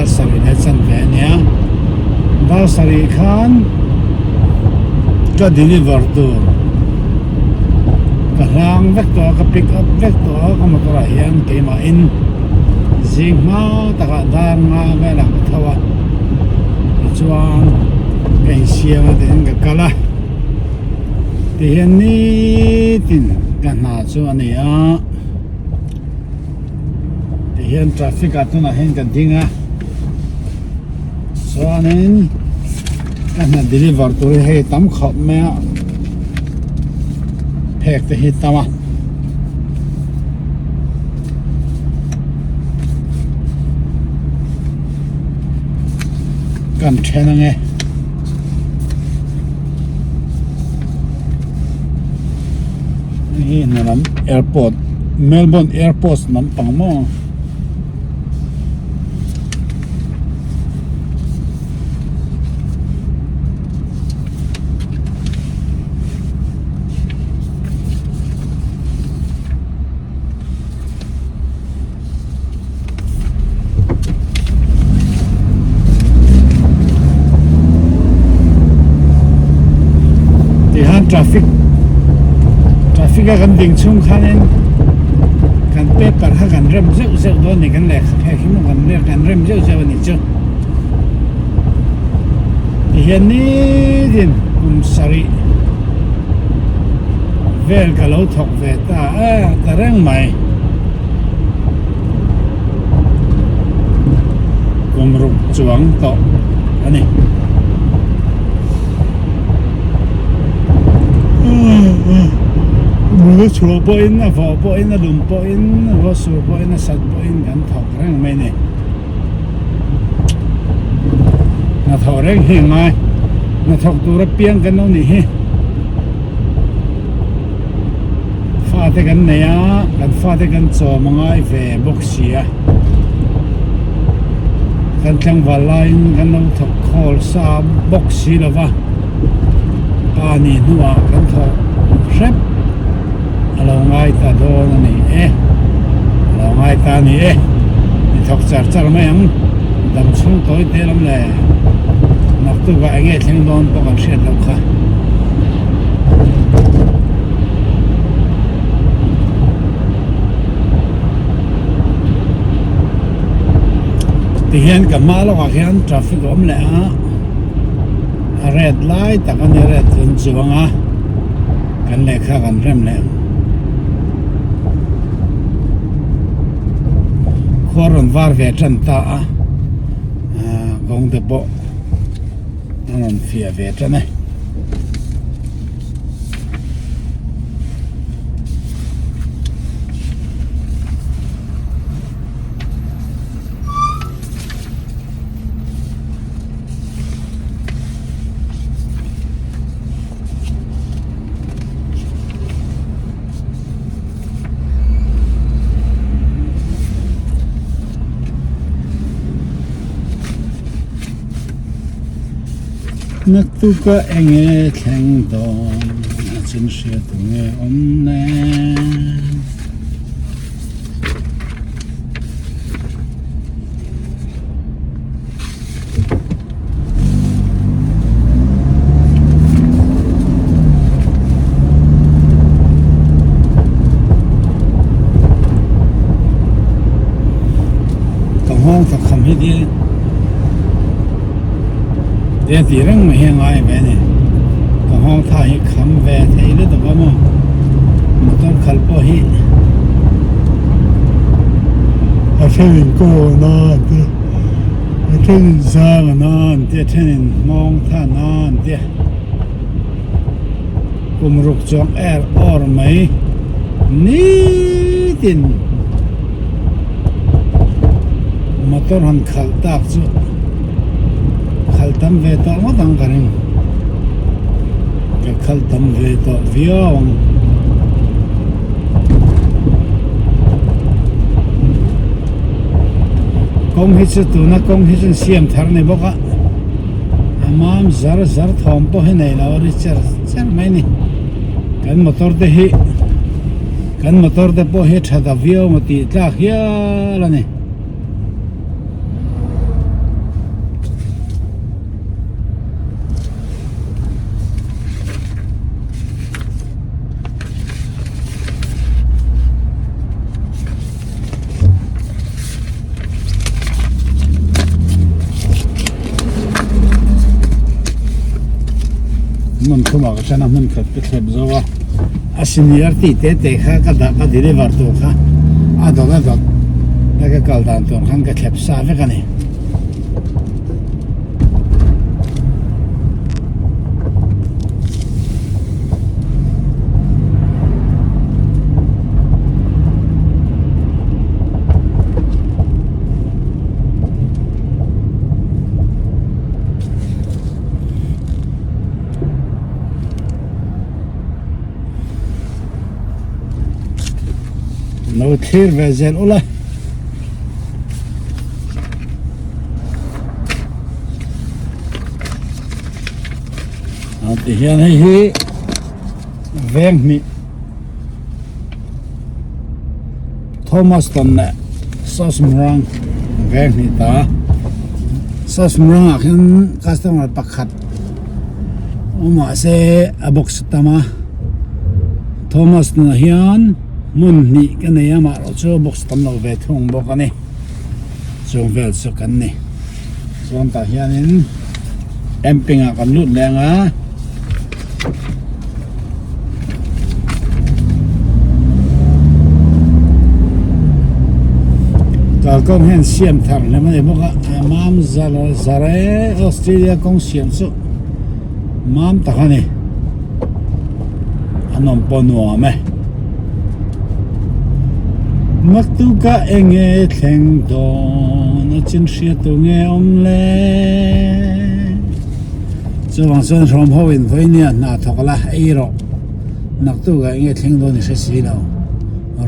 dal sari le chan ve nia dal sari khan ka deliver tu ka hlang vek to ka pick up vek to ka motor hian ke ma in jing ma taka dar nga ve la thawa chuan cái xiang đến cái cala thì hiện ni tin cái nào cho anh ấy thì hiện traffic ở chỗ này hiện cái tiếng á cho nên cái nào deliver tôi hay tắm khóc mẹ phèn thì hết tắm à cần chen ngheนี่นั่นแอร์พอร์ตเมลเบิร์นแอร์พอร์ตนั่นปังมั้งที่ห้างทราฟิกฟิกกันดิ่งชุ่มขันกันเป๊ะปัดให้กันเริ่มเจ้าโดนนี่กันแหละแค่ขี้มันกันเรียกกันเริ่มเจ้านี่เจ้าเห็นนี่ดินกุมสรีเวลกับเราถกเวตาแต่เรื่องใหม่กุมรุกจวงต่ออันนี้มือชัวปอยนะฝอปอยนะลุมปอยนะรถสูปอยนะสัตว์ปอยกันถกแรงไหมเนี่ยน่าถกแรงเห็นไหมน่าถกตัวระเบียงกันเอานี่ฟาดกันเนี่ยกันฟาดกันโจมง่ายเฟบกเสียกันจังหวะไลน์กันเอาถกคอลซาบกสีแล้ววะปานี่นัวกันถกเช็บเราง่ายตาโดนนี่เราง่ายตานี่นี่ถกจัดไม่ยังดำชุ่มตัวเดียวเลยนักตัวก็เงี้ยทิ้งโดนปกันเสียแล้วค่ะที่เห็นกับมาแล้วก็เห็นทราฟิกอมเลยเรดไลท์แต่กันเรดจนจวงกันเลยข้ากันเริ่มแล้วขอรุนวาร์เวจันตากงเดบนั่นเฟียเวจันเนี่ยนักตุกะเองแข่งดอนจินเสียตรงอมแน่ต้องห้องสักคำให้ดีเดี๋ยวที่เรื่องไม่ยังไงแบบนี้ก็ห้องท่าให้คำแบบที่เรื่องตัวมันต้องขับไปอาเช่นก็นานเดี๋ยวอาเช่นสร้างนานเดี๋ยวเช่นมองท่านานเดี๋ยวกุมรุกจงแอร์ออร์ไหมนี่ดินมาต้นหันขับตากจุขัลตัมเวตามาตั้งกันเองก็ขัลตัมเวตาวิอาวังกงฮิตสุดนะกงฮิตเสียมทาร์นี่บอกว่าอามามซาร์ทอมโปให้ไหนแล้วริชาร์ไม่นี่กันมอเตอร์เดฮิกันมอเตอร์เดโปให้ชัดวิอามาตีตาเฮียละนี่ thuma ka chana mun khat pe thlep zowa a senior ti te te kha ka da ka deliver tu kha a do na do ta ka kal dan ton khan ka thlep sa ve ka ni no clear vezel ola thì hiện nay hi veng mi Thomas ton nè sosmrang veng mi ta sosmrang akin customer pakhat oma se abox tama Thomas na hian mun ni cái này mà nó chưa box tầm nào về thùng bọc cái này dùng về sự cái này dùng ta hiện nên em ping à còn lút đèn á cả công hiện xiêm thằng này mà để bọc à mam zare Australia công xiêm số mam ta cái này anh ông bận quá mày mặc tu cả anh nghe thèn đó nó chân xe tu nghe ông lẽ cho bằng sơn from home với nha na thọc là ai rồi mặc tu cả anh nghe thèn đó thì sẽ xí đâu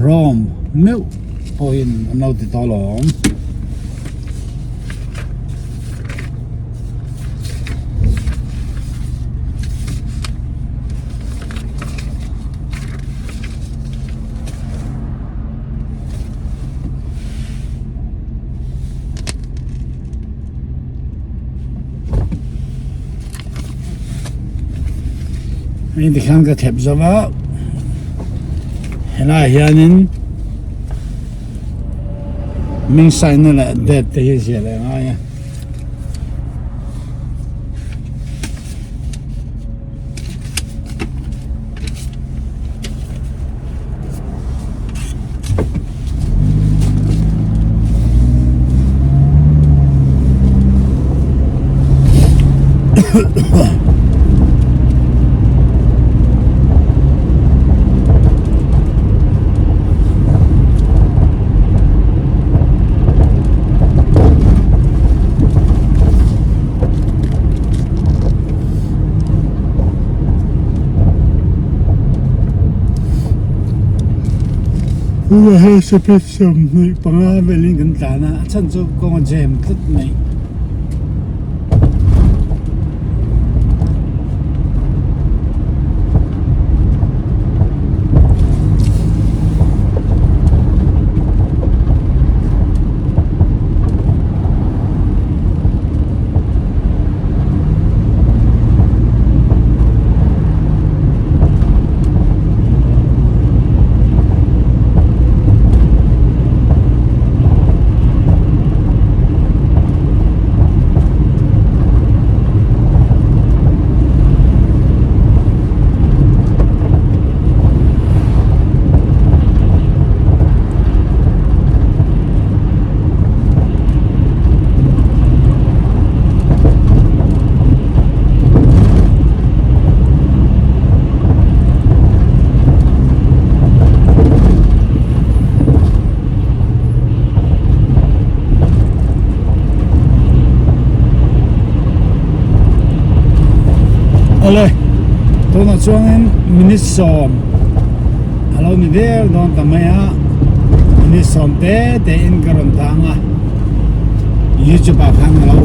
rom milk point nó thì to lắm mình thì khăn cái thẹp ra vào hiện hiện mình sai nó là đẹp thì gì là ngay Ủa hay sẽ biết xong này bằng về lên gần ta na chân cho con dèm rất này Ôi, tôi nói cho anh minute som, alo mi there don tamay ha, minute som te in karon tanga, YouTube pa khang alo.